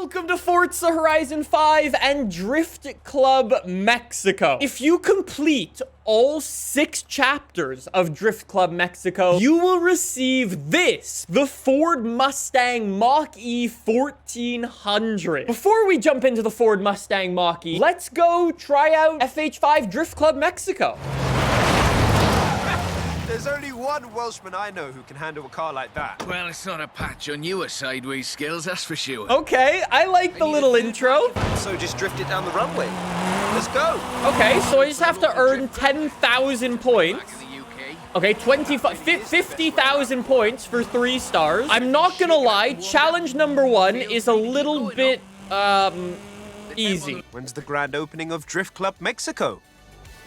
Welcome to Forza Horizon 5 and Drift Club Mexico. If you complete all 6 chapters of Drift Club Mexico, you will receive this, the Ford Mustang Mach E 1400. Before we jump into the Ford Mustang Mach E, let's go try out FH5 Drift Club Mexico. There's only one Welshman I know who can handle a car like that. Well, it's not a patch on your sideways skills, that's for sure. Okay, I like the little intro. So just drift it down the runway. Let's go. Okay, so I just have to earn 10,000 points. Okay, 50,000 points for 3 stars. I'm not gonna lie, challenge number 1 is a little bit, easy. When's the grand opening of Drift Club Mexico?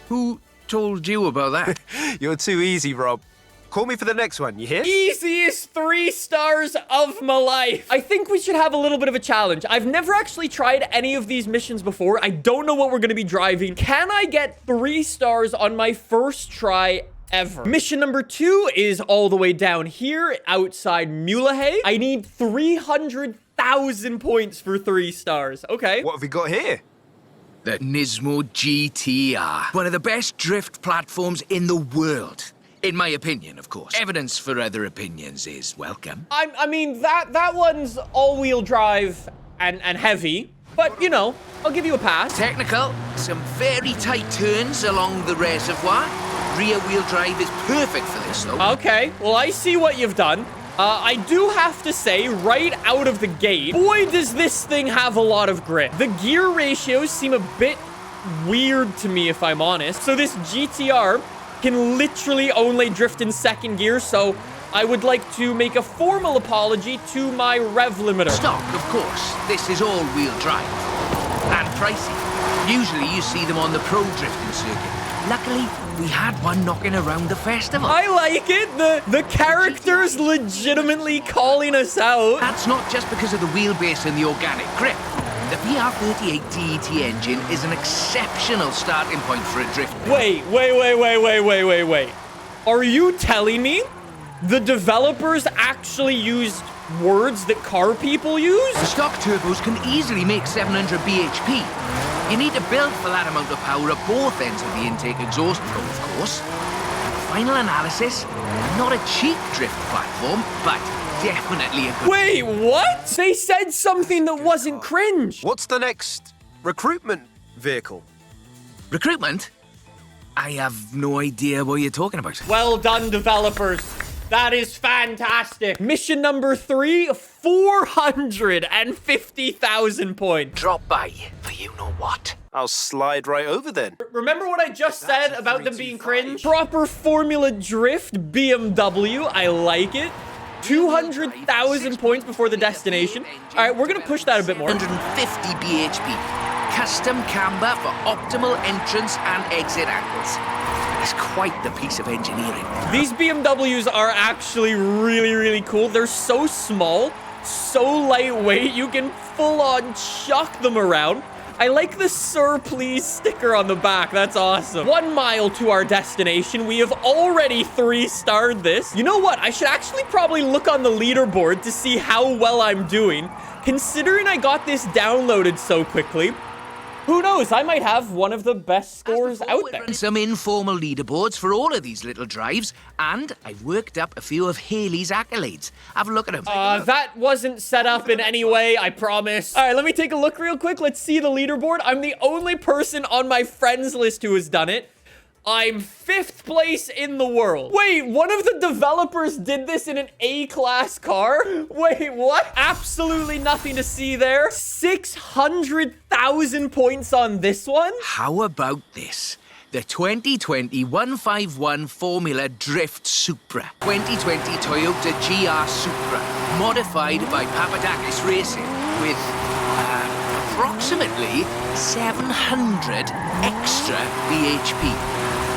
Who told you about that? You're too easy, Rob. Call me for the next one, you hear? Easiest 3 stars of my life. I think we should have a little bit of a challenge. I've never actually tried any of these missions before. I don't know what we're gonna be driving. Can I get 3 stars on my first try ever? Mission number 2 is all the way down here outside Mulahey. I need 300,000 points for 3 stars. Okay. What have we got here? The Nismo GTR. One of the best drift platforms in the world. In my opinion, of course. Evidence for other opinions is welcome. I mean, that one's all-wheel drive and heavy. But, you know, I'll give you a pass. Technical, some very tight turns along the reservoir. Rear-wheel drive is perfect for this, though. Okay, well, I see what you've done. I do have to say, right out of the gate, boy, does this thing have a lot of grip. The gear ratios seem a bit weird to me, if I'm honest. So this GTR can literally only drift in 2nd gear, so I would like to make a formal apology to my rev limiter. Stock, of course. This is all-wheel drive. And pricey. Usually you see them on the pro drifting circuit. Luckily, we had one knocking around the festival. I like it. The character's legitimately calling us out. That's not just because of the wheelbase and the organic grip. The VR38 DET engine is an exceptional starting point for a drift. Wait. Are you telling me the developers actually used words that car people use? The stock turbos can easily make 700 bhp. You need to build for that amount of power at both ends of the intake exhaust flow, of course. Final analysis, not a cheap drift platform, but definitely a good... Wait, what? They said something that wasn't cringe. What's the next recruitment vehicle? Recruitment? I have no idea what you're talking about. Well done, developers. That is fantastic. Mission number 3, 450,000 points. Drop by for you know what. I'll slide right over then. Remember what I just said about them being cringe? Proper Formula Drift BMW. I like it. 200,000 points before the destination. All right, we're going to push that a bit more. 150 bhp. Custom camber for optimal entrance and exit angles. It's quite the piece of engineering. These BMWs are actually really cool. They're so small, so lightweight, you can full-on chuck them around. I like the Sir Please sticker on the back. That's awesome. 1 mile to our destination. We have already 3-starred this. You know what? I should actually probably look on the leaderboard to see how well I'm doing. Considering I got this downloaded so quickly, who knows? I might have one of the best scores out there. Some informal leaderboards for all of these little drives, and I've worked up a few of Haley's accolades. Have a look at them. That wasn't set up in any way, I promise. All right, let me take a look real quick. Let's see the leaderboard. I'm the only person on my friends list who has done it. I'm 5th place in the world. Wait, one of the developers did this in an A-class car? Wait, what? Absolutely nothing to see there. 600,000 points on this one? How about this? The 2020 151 Formula Drift Supra. 2020 Toyota GR Supra. Modified by Papadakis Racing with approximately 700 extra bhp.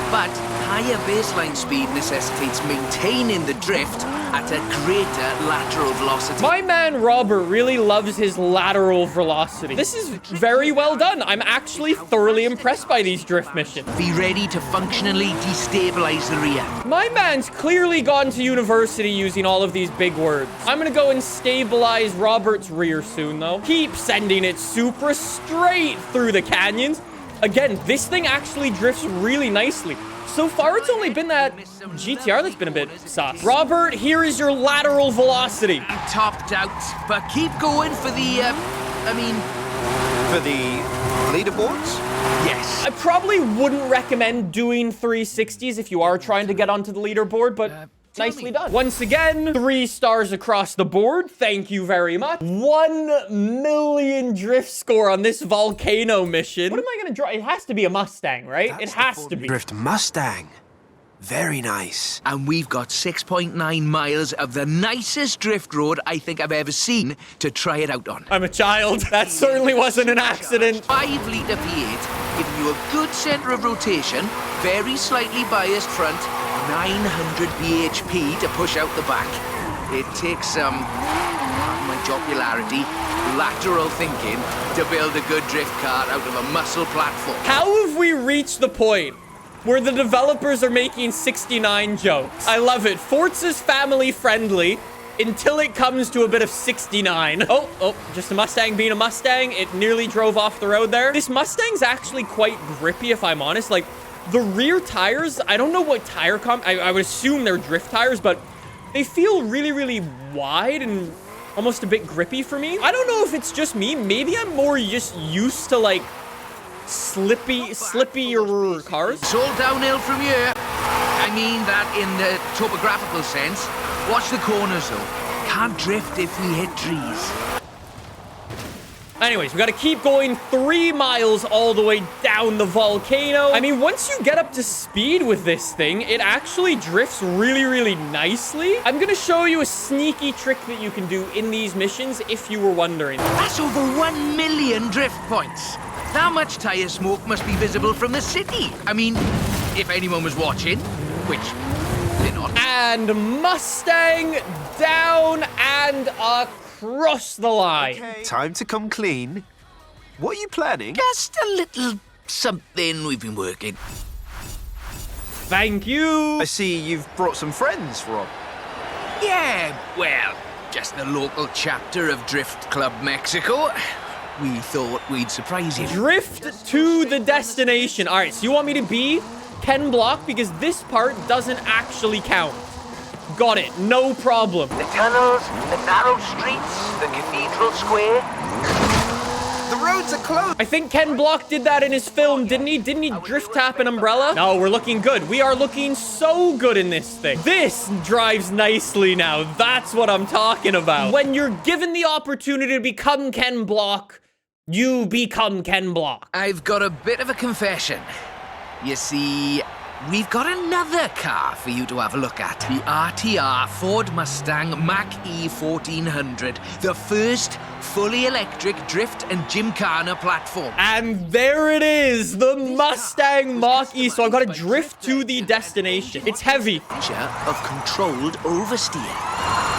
But higher baseline speed necessitates maintaining the drift at a greater lateral velocity. My man Robert really loves his lateral velocity. This is very well done. I'm actually thoroughly impressed by these drift missions. Be ready to functionally destabilize the rear. My man's clearly gone to university using all of these big words. I'm gonna go and stabilize Robert's rear soon, though. Keep sending it super straight through the canyons. Again, this thing actually drifts really nicely. So far, it's only been that GTR that's been a bit sus. Robert, here is your lateral velocity. I'm topped out, but keep going for the, For the leaderboards? yes. I probably wouldn't recommend doing 360s if you are trying to get onto the leaderboard, but nicely done. Once again, 3 stars across the board. Thank you very much. 1 million drift score on this volcano mission. What am I gonna draw? It has to be a Mustang, right? It has to be. Drift Mustang. Very nice. And we've got 6.9 miles of the nicest drift road I think I've ever seen to try it out on. I'm a child. That certainly wasn't an accident. 5-litre V8, giving you a good centre of rotation, very slightly biased front, 900 bhp to push out the back. It takes some, pardon my jocularity, lateral thinking to build a good drift car out of a muscle platform. How have we reached the point where the developers are making 69 jokes? I love it. Forza's family friendly until it comes to a bit of 69. Oh, just a Mustang being a Mustang. It nearly drove off the road there. This Mustang's actually quite grippy, if I'm honest. Like, the rear tires, I don't know what tire I would assume they're drift tires, but they feel really, really wide and almost a bit grippy for me. I don't know if it's just me. Maybe I'm more just used to, like, slippier cars. It's all downhill from here. I mean that in the topographical sense. Watch the corners, though. Can't drift if we hit trees. Anyways, we gotta keep going 3 miles all the way down the volcano. I mean, once you get up to speed with this thing, it actually drifts really, really nicely. I'm gonna show you a sneaky trick that you can do in these missions if you were wondering. That's over 1 million drift points. That much tire smoke must be visible from the city. I mean, if anyone was watching, which they're not. And Mustang down and across the line. Okay, time to come clean. What are you planning? Just a little something we've been working. Thank you. I see you've brought some friends, Rob. Yeah, well, just the local chapter of Drift Club Mexico. We thought we'd surprise you. Drift to the destination. All right, so you want me to be Ken Block because this part doesn't actually count. Got it, no problem. The tunnels, the narrow streets, the cathedral square. The roads are closed. I think Ken Block did that in his film, didn't he? Didn't he drift tap an umbrella? No, we're looking good. We are looking so good in this thing. This drives nicely now. That's what I'm talking about. When you're given the opportunity to become Ken Block, you become Ken Block. I've got a bit of a confession. You see, we've got another car for you to have a look at. The RTR Ford Mustang Mach E 1400. The first fully electric drift and gymkhana platform. And there it is, the Mustang Mach E. So I've got to drift to the destination. It's heavy. Feature of controlled oversteer.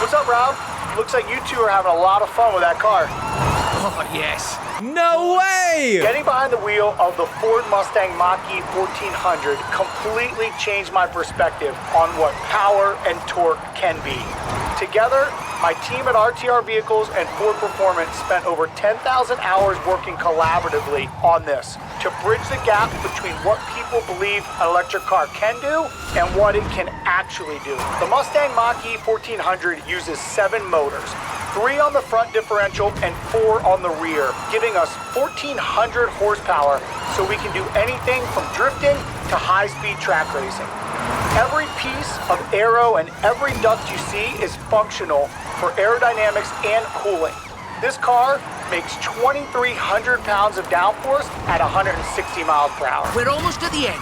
What's up, Rob? Looks like you two are having a lot of fun with that car. Oh, yes. No way! Getting behind the wheel of the Ford Mustang Mach E 1400 completely changed my perspective on what power and torque can be. Together, my team at RTR Vehicles and Ford Performance spent over 10,000 hours working collaboratively on this to bridge the gap between what people believe an electric car can do and what it can actually do. The Mustang Mach E 1400 uses 7 motors, 3 on the front differential and 4 on the rear, giving us 1,400 horsepower so we can do anything from drifting to high-speed track racing. Every piece of aero and every duct you see is functional for aerodynamics and cooling. This car makes 2,300 pounds of downforce at 160 miles per hour. We're almost at the end.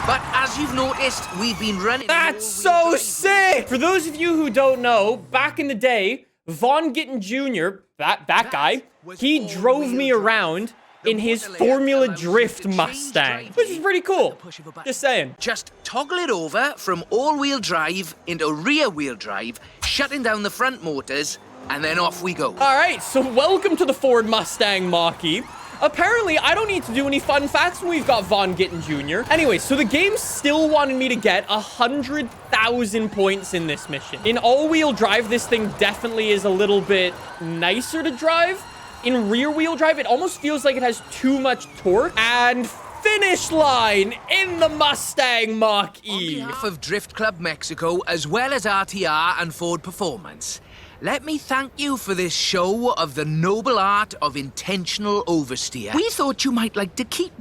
But as you've noticed, we've been running... That's so sick! For those of you who don't know, back in the day, Vaughn Gittin Jr., that guy, he drove me around in his Formula Drift Mustang, which is pretty cool. Just saying. Just toggle it over from all-wheel drive into rear-wheel drive, shutting down the front motors, and then off we go. All right, so welcome to the Ford Mustang Mach E. Apparently, I don't need to do any fun facts when we've got Von Gittin Jr. Anyway, so the game still wanted me to get 100,000 points in this mission. In all-wheel drive, this thing definitely is a little bit nicer to drive. In rear-wheel drive, it almost feels like it has too much torque. And finish line in the Mustang Mach E. On behalf of Drift Club Mexico, as well as RTR and Ford Performance, let me thank you for this show of the noble art of intentional oversteer. We thought you might like to keep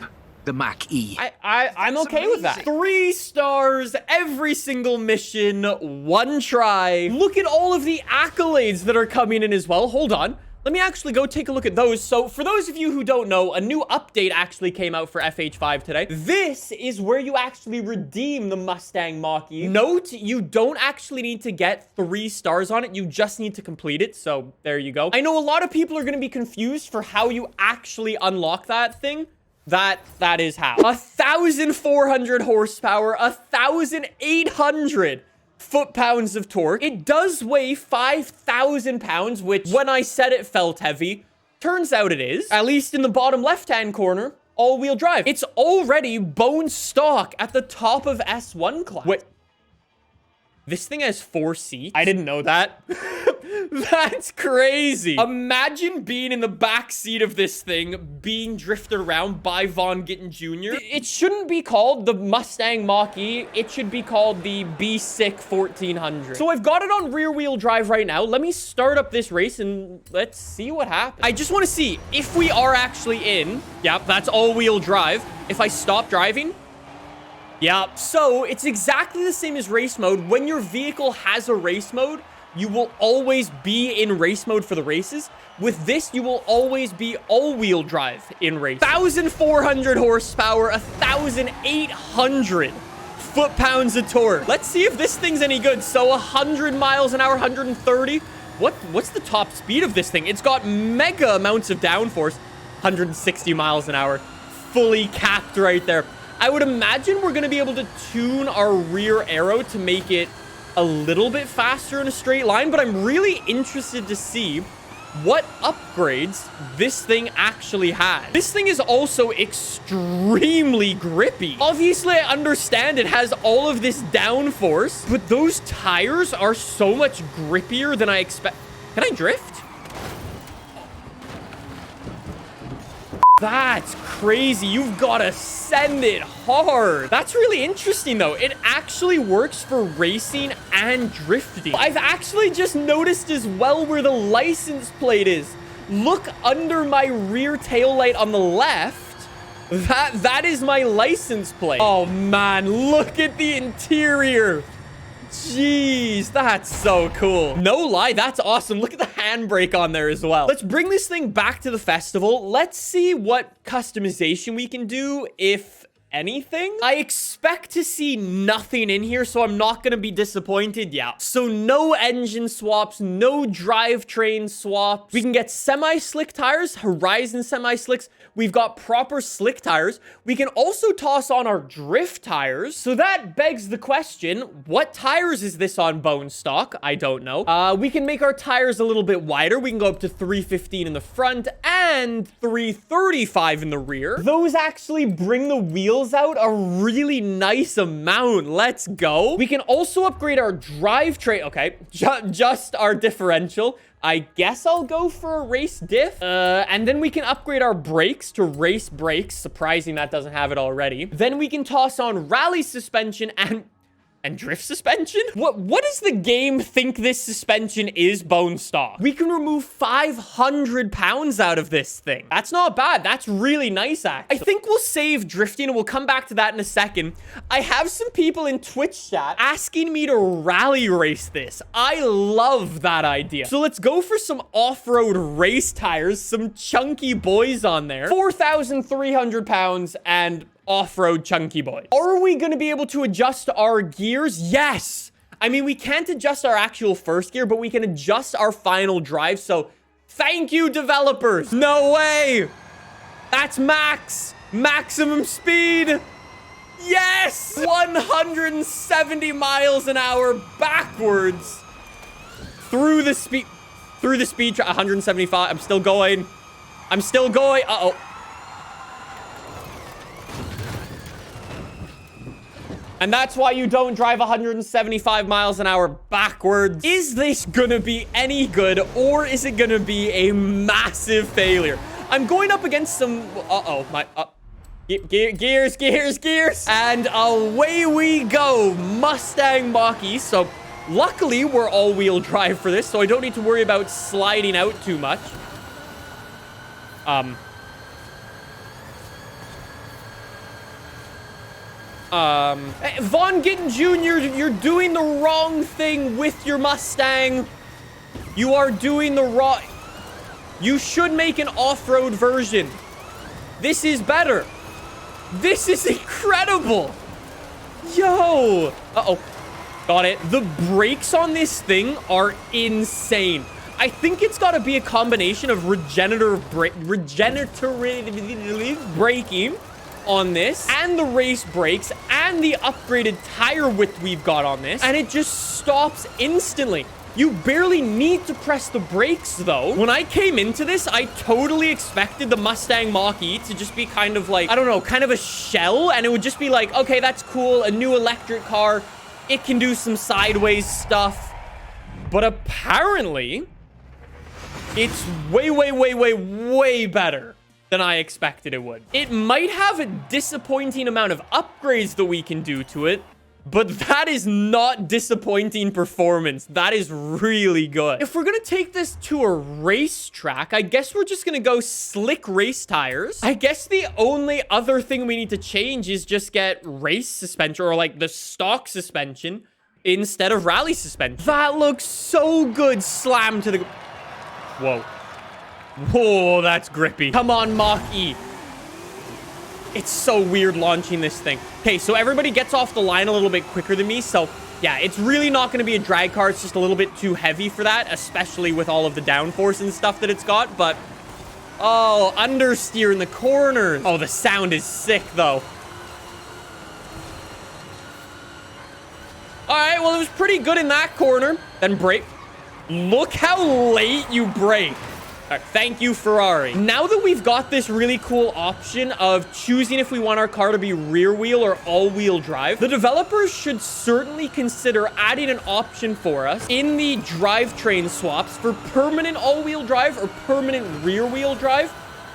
the Mach E. I'm okay with that. 3 stars, every single mission, 1 try. Look at all of the accolades that are coming in as well. Hold on. Let me actually go take a look at those. So for those of you who don't know, a new update actually came out for FH5 today. This is where you actually redeem the Mustang Mach E. Note, you don't actually need to get 3 stars on it. You just need to complete it. So there you go. I know a lot of people are going to be confused for how you actually unlock that thing. That is how. 1,400 horsepower, 1,800 foot-pounds of torque. It does weigh 5,000 pounds, which when I said it felt heavy, turns out it is. At least in the bottom left-hand corner, all-wheel drive. It's already bone stock at the top of S1 class. Wait, this thing has 4 seats? I didn't know that. That's crazy. Imagine being in the back seat of this thing, being drifted around by Von Gittin Jr. It shouldn't be called the Mustang Mach E. It should be called the B-Sick 1400. So I've got it on rear-wheel drive right now. Let me start up this race and let's see what happens. I just want to see if we are actually in. Yep, that's all-wheel drive. If I stop driving, yeah, so it's exactly the same as race mode. When your vehicle has a race mode, you will always be in race mode for the races. With this, you will always be all-wheel drive in race. 1,400 horsepower, 1,800 foot-pounds of torque. Let's see if this thing's any good. So 100 miles an hour, 130. What's the top speed of this thing? It's got mega amounts of downforce. 160 miles an hour. Fully capped right there. I would imagine we're going to be able to tune our rear aero to make it a little bit faster in a straight line, but I'm really interested to see what upgrades this thing actually has. This thing is also extremely grippy. Obviously, I understand it has all of this downforce, but those tires are so much grippier than I expect. Can I drift? That's crazy. You've got to send it hard. That's really interesting, though. It actually works for racing and drifting. I've actually just noticed as well where the license plate is. Look under my rear tail light on the left. That is my license plate. Oh, man. Look at the interior. Jeez, that's so cool. No lie, that's awesome. Look at the handbrake on there as well. Let's bring this thing back to the festival. Let's see what customization we can do, if anything. I expect to see nothing in here, so I'm not going to be disappointed. Yeah. So no engine swaps, no drivetrain swaps. We can get semi-slick tires, Horizon semi-slicks. We've got proper slick tires. We can also toss on our drift tires. So that begs the question, what tires is this on bone stock? I don't know. We can make our tires a little bit wider. We can go up to 315 in the front and 335 in the rear. Those actually bring the wheels out a really nice amount. Let's go. We can also upgrade our drivetrain. Okay, just our differential. I guess I'll go for a race diff. And then we can upgrade our brakes to race brakes. Surprising that doesn't have it already. Then we can toss on rally suspension and drift suspension? What does the game think this suspension is bone stock? We can remove 500 pounds out of this thing. That's not bad. That's really nice, actually. I think we'll save drifting and we'll come back to that in a second. I have some people in Twitch chat asking me to rally race this. I love that idea. So let's go for some off-road race tires, some chunky boys on there. 4,300 pounds and off-road chunky boys. Are we going to be able to adjust our gears? Yes. I mean, we can't adjust our actual first gear, but we can adjust our final drive. So thank you, developers. No way. That's max. Maximum speed. Yes! 170 miles an hour backwards through the speed. 175. I'm still going. Uh-oh. And that's why you don't drive 175 miles an hour backwards. Is this gonna be any good, or is it gonna be a massive failure? I'm going up against some... Uh-oh. Gears. And away we go. Mustang Mach E. So, luckily, we're all-wheel drive for this, so I don't need to worry about sliding out too much. Von Gittin Jr., you're doing the wrong thing with your Mustang. You are doing the wrong... You should make an off-road version. This is better. This is incredible. Yo. Uh-oh. Got it. The brakes on this thing are insane. I think it's got to be a combination of regenerative braking on this, and the race brakes, and the upgraded tire width we've got on this, and it just stops instantly. You barely need to press the brakes, though. When I came into this, I totally expected the Mustang Mach E to just be kind of like, I don't know, kind of a shell, and it would just be like, okay, that's cool, a new electric car. It can do some sideways stuff. But apparently, it's way better than I expected it would. It might have a disappointing amount of upgrades that we can do to it, but that is not disappointing performance. That is really good. If we're gonna take this to a racetrack, I guess we're just gonna go slick race tires. I guess the only other thing we need to change is just get race suspension, or like the stock suspension, instead of rally suspension. That looks so good. Slam to the... Whoa. Whoa, that's grippy. Come on, Mach E. It's so weird launching this thing. Okay, so everybody gets off the line a little bit quicker than me. So, yeah, it's really not going to be a drag car. It's just a little bit too heavy for that, especially with all of the downforce and stuff that it's got. But, oh, understeer in the corners. Oh, the sound is sick, though. All right, well, it was pretty good in that corner. Then brake. Look how late you brake. All right, thank you, Ferrari. Now that we've got this really cool option of choosing if we want our car to be rear wheel or all-wheel drive, the developers should certainly consider adding an option for us in the drivetrain swaps for permanent all-wheel drive or permanent rear-wheel drive,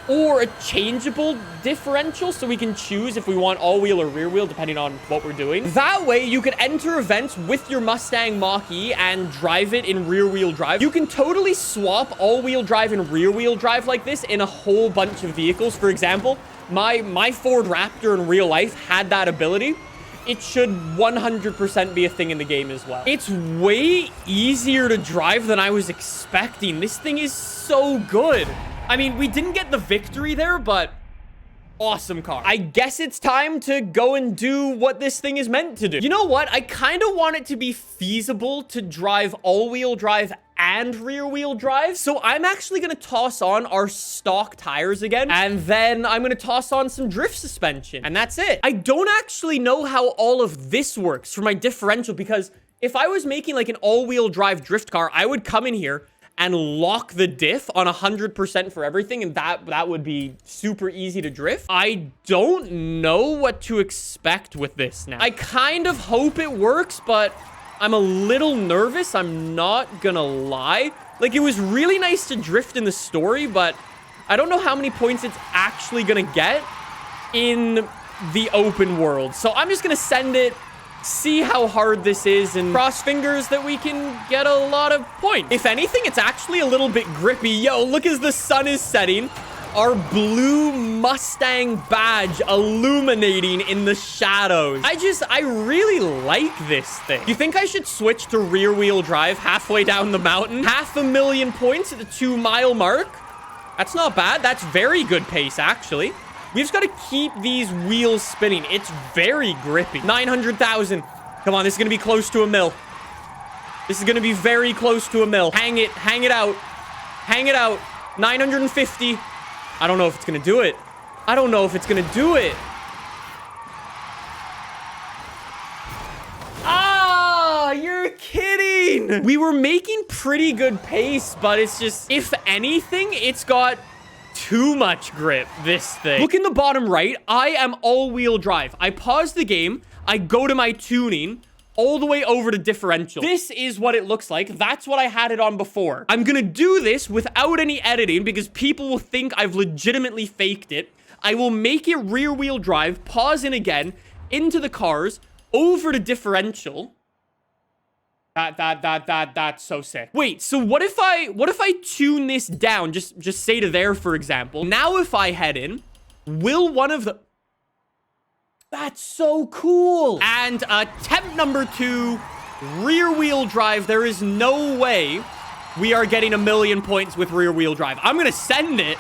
or a changeable differential so we can choose if we want all-wheel or rear-wheel depending on what we're doing. That way, you can enter events with your Mustang Mach E and drive it in rear-wheel drive. You can totally swap all-wheel drive and rear-wheel drive like this in a whole bunch of vehicles. For example, my Ford Raptor in real life had that ability. It should 100% be a thing in the game as well. It's way easier to drive than I was expecting. This thing is so good. I mean, we didn't get the victory there, but awesome car. I guess it's time to go and do what this thing is meant to do. You know what? I kind of want it to be feasible to drive all-wheel drive and rear-wheel drive. So I'm actually going to toss on our stock tires again, and then I'm going to toss on some drift suspension, and that's it. I don't actually know how all of this works for my differential, because if I was making like an all-wheel drive drift car, I would come in here and lock the diff on 100% for everything, and that would be super easy to drift. I don't know what to expect with this now. I kind of hope it works, but I'm a little nervous. I'm not gonna lie. Like, it was really nice to drift in the story, but I don't know how many points it's actually gonna get in the open world. So I'm just gonna send it, see how hard this is, and cross fingers that we can get a lot of points. If anything, it's actually a little bit grippy. Yo, look as the sun is setting. Our blue Mustang badge illuminating in the shadows. I really like this thing. Do you think I should switch to rear wheel drive halfway down the mountain? 500,000 points at the 2-mile mark. That's not bad. That's very good pace, actually. We just got to keep these wheels spinning. It's very grippy. 900,000. Come on, this is going to be close to a mil. This is going to be very close to a mil. Hang it out. Hang it out. 950. I don't know if it's going to do it. I don't know if it's gonna do it. Ah, you're kidding. We were making pretty good pace, but it's just, if anything, it's got too much grip, this thing. Look in the bottom right. I am all-wheel drive. I pause the game. I go to my tuning all the way over to differential. This is what it looks like. That's what I had it on before. I'm gonna do this without any editing because people will think I've legitimately faked it. I will make it rear-wheel drive, pause in again, into the cars, over to differential. That's so sick. Wait, so what if I tune this down? Just say to there, for example. Now if I head in, will one of the... That's so cool. And attempt number 2, rear-wheel drive. There is no way we are getting 1,000,000 points with rear-wheel drive. I'm gonna send it,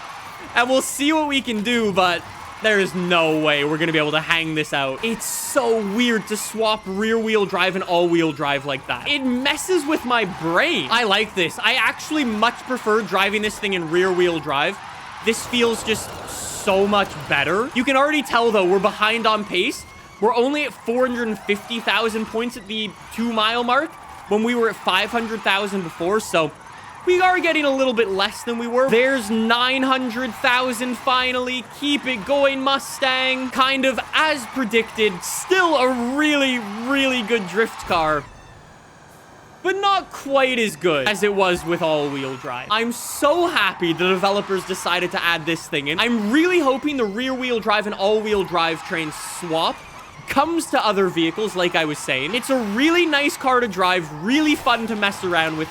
and we'll see what we can do, but there is no way we're gonna be able to hang this out. It's so weird to swap rear-wheel drive and all-wheel drive like that. It messes with my brain. I like this. I actually much prefer driving this thing in rear-wheel drive. This feels just so much better. You can already tell, though, we're behind on pace. We're only at 450,000 points at the 2-mile mark when we were at 500,000 before, so we are getting a little bit less than we were. There's 900,000 finally. Keep it going, Mustang. Kind of as predicted. Still a really, really good drift car, but not quite as good as it was with all-wheel drive. I'm so happy the developers decided to add this thing in. I'm really hoping the rear-wheel drive and all-wheel drive train swap comes to other vehicles, like I was saying. It's a really nice car to drive, really fun to mess around with.